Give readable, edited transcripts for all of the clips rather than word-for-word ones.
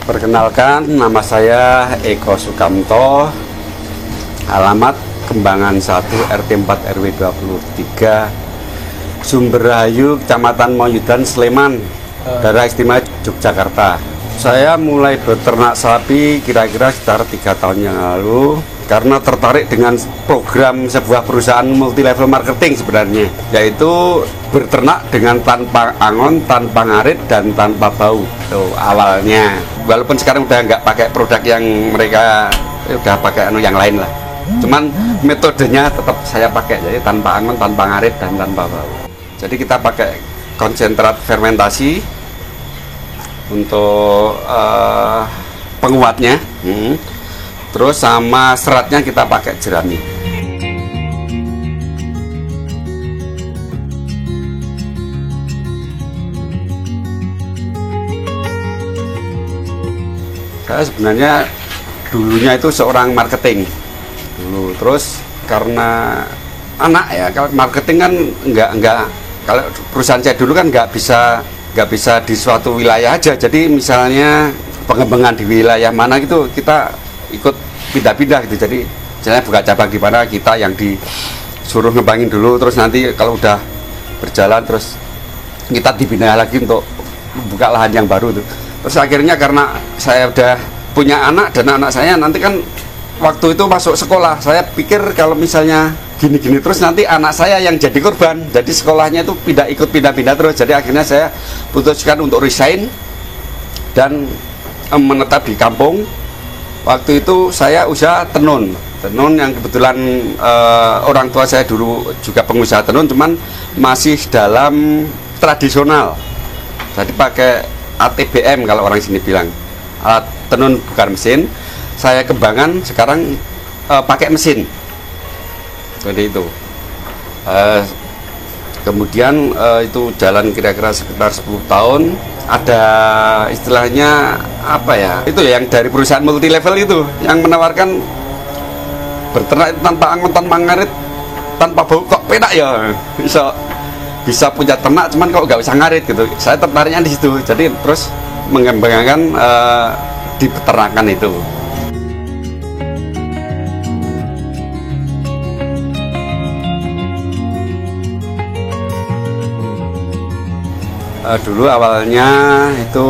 Perkenalkan, nama saya Eko Sukamto, alamat Kembangan 1 RT 4 RW 23 Sumberrahayu, Kecamatan Moyudan, Sleman, Daerah Istimewa Yogyakarta. Saya mulai beternak sapi kira-kira sekitar 3 tahun yang lalu karena tertarik dengan program sebuah perusahaan multi level marketing sebenarnya, yaitu berternak dengan tanpa angon, tanpa ngarit, dan tanpa bau. Tuh awalnya, walaupun sekarang udah nggak pakai produk yang mereka udah pakai yang lain lah, cuman metodenya tetap saya pakai, jadi tanpa angon, tanpa ngarit, dan tanpa bau. Jadi kita pakai konsentrat fermentasi untuk penguatnya, terus sama seratnya kita pakai jerami. Saya sebenarnya dulunya itu seorang marketing dulu, terus karena anak ya, kalau marketing kan nggak kalau perusahaan saya dulu kan nggak bisa di suatu wilayah aja. Jadi misalnya pengembangan di wilayah mana gitu kita ikut pindah-pindah gitu. Jadi misalnya buka cabang di mana, kita yang disuruh ngembangin dulu, terus nanti kalau udah berjalan terus kita dipindah lagi untuk buka lahan yang baru tuh. Terus akhirnya karena saya udah punya anak dan anak saya nanti kan waktu itu masuk sekolah, saya pikir kalau misalnya gini-gini terus nanti anak saya yang jadi korban, jadi sekolahnya itu pindah-pindah terus. Jadi akhirnya saya putuskan untuk resign dan menetap di kampung. Waktu itu saya usaha tenun yang kebetulan orang tua saya dulu juga pengusaha tenun, cuman masih dalam tradisional. Jadi pakai ATBM kalau orang sini bilang, alat tenun bukan mesin. Saya kembangkan sekarang pakai mesin. Seperti itu. Kemudian itu jalan kira-kira sekitar 10 tahun. Ada istilahnya apa ya? Itu yang dari perusahaan multi level itu yang menawarkan berternak tanpa angon, tanpa ngarit, tanpa bau. Kok penak ya? Bisa punya ternak, cuman kok nggak usah ngarit gitu. Saya tertariknya di situ. Jadi terus mengembangkan di peternakan itu. Dulu awalnya itu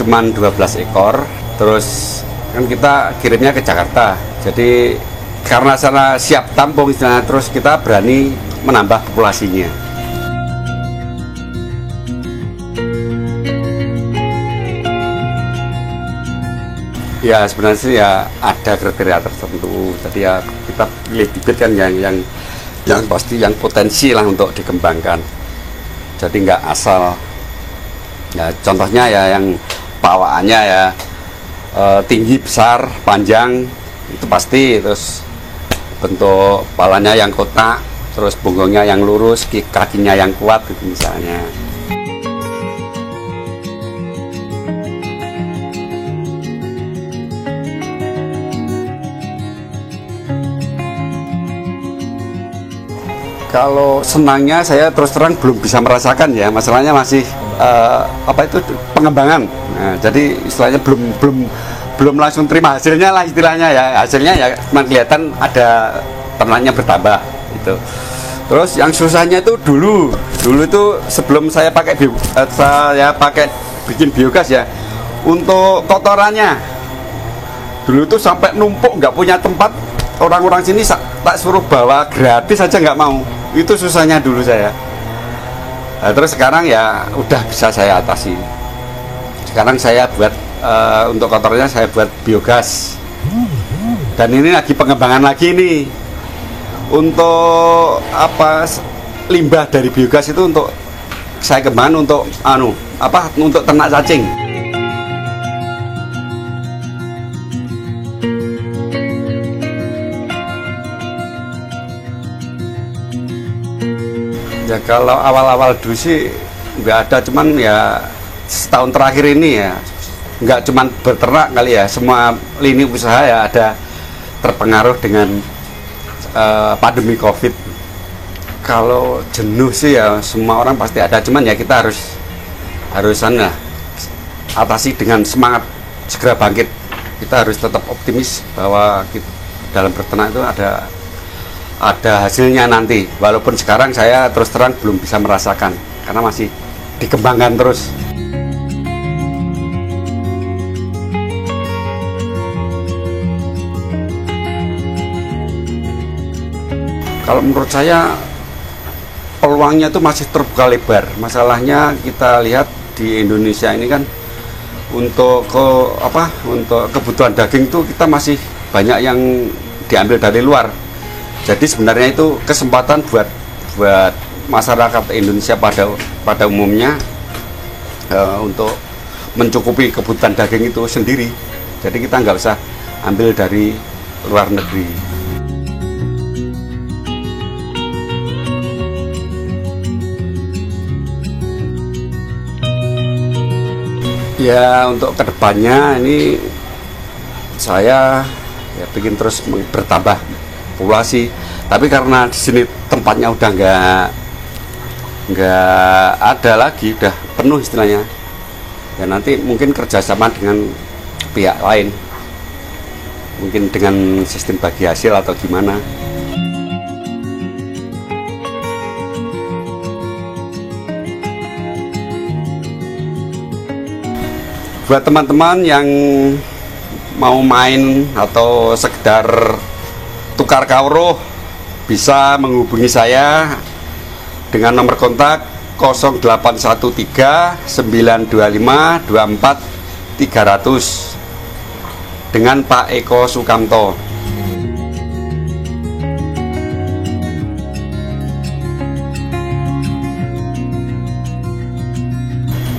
cuman 12 ekor, terus kan kita kirimnya ke Jakarta. Jadi karena sana siap tampung istilahnya, terus kita berani menambah populasinya. Ya sebenarnya sih ya ada kriteria tertentu. Jadi ya kita pilih bibit kan yang pasti yang potensi lah untuk dikembangkan. Jadi nggak asal. Ya contohnya ya yang bawaannya ya tinggi, besar, panjang itu pasti. Terus bentuk kepalanya yang kotak, terus punggungnya yang lurus, kakinya yang kuat gitu misalnya. Kalau senangnya saya terus terang belum bisa merasakan ya, masalahnya masih pengembangan. Nah, jadi istilahnya belum langsung terima hasilnya lah istilahnya ya. Hasilnya ya cuma kelihatan ada ternaknya bertambah itu. Terus yang susahnya itu dulu itu sebelum saya pakai bikin biogas ya, untuk kotorannya dulu itu sampai numpuk, nggak punya tempat. Orang-orang sini tak suruh bawa gratis aja nggak mau. Itu susahnya dulu saya. Nah, terus sekarang ya udah bisa saya atasi. Sekarang saya buat untuk kotornya saya buat biogas. Dan ini lagi pengembangan lagi nih. Untuk limbah dari biogas itu untuk saya kembangkan untuk untuk ternak cacing. Ya kalau awal-awal dulu sih nggak ada, cuman ya setahun terakhir ini ya nggak cuman berternak kali ya, semua lini usaha ya ada terpengaruh dengan pandemi COVID. Kalau jenuh sih ya semua orang pasti ada, cuman ya kita harus atasi dengan semangat segera bangkit. Kita harus tetap optimis bahwa dalam berternak itu ada hasilnya nanti. Walaupun sekarang saya terus terang belum bisa merasakan karena masih dikembangkan terus. Kalau menurut saya peluangnya itu masih terbuka lebar. Masalahnya kita lihat di Indonesia ini kan untuk kebutuhan daging itu kita masih banyak yang diambil dari luar. Jadi sebenarnya itu kesempatan buat masyarakat Indonesia pada umumnya untuk mencukupi kebutuhan daging itu sendiri. Jadi kita nggak usah ambil dari luar negeri. Ya, untuk kedepannya ini saya ingin terus bertambah populasi. Tapi karena di sini tempatnya udah nggak ada lagi, udah penuh istilahnya. Ya nanti mungkin kerjasama dengan pihak lain, mungkin dengan sistem bagi hasil atau gimana. Buat teman-teman yang mau main atau sekedar tukar kawruh, bisa menghubungi saya dengan nomor kontak 0813 925 24 300 dengan Pak Eko Sukamto.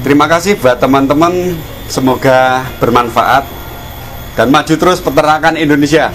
Terima kasih buat teman-teman. Semoga bermanfaat dan maju terus peternakan Indonesia.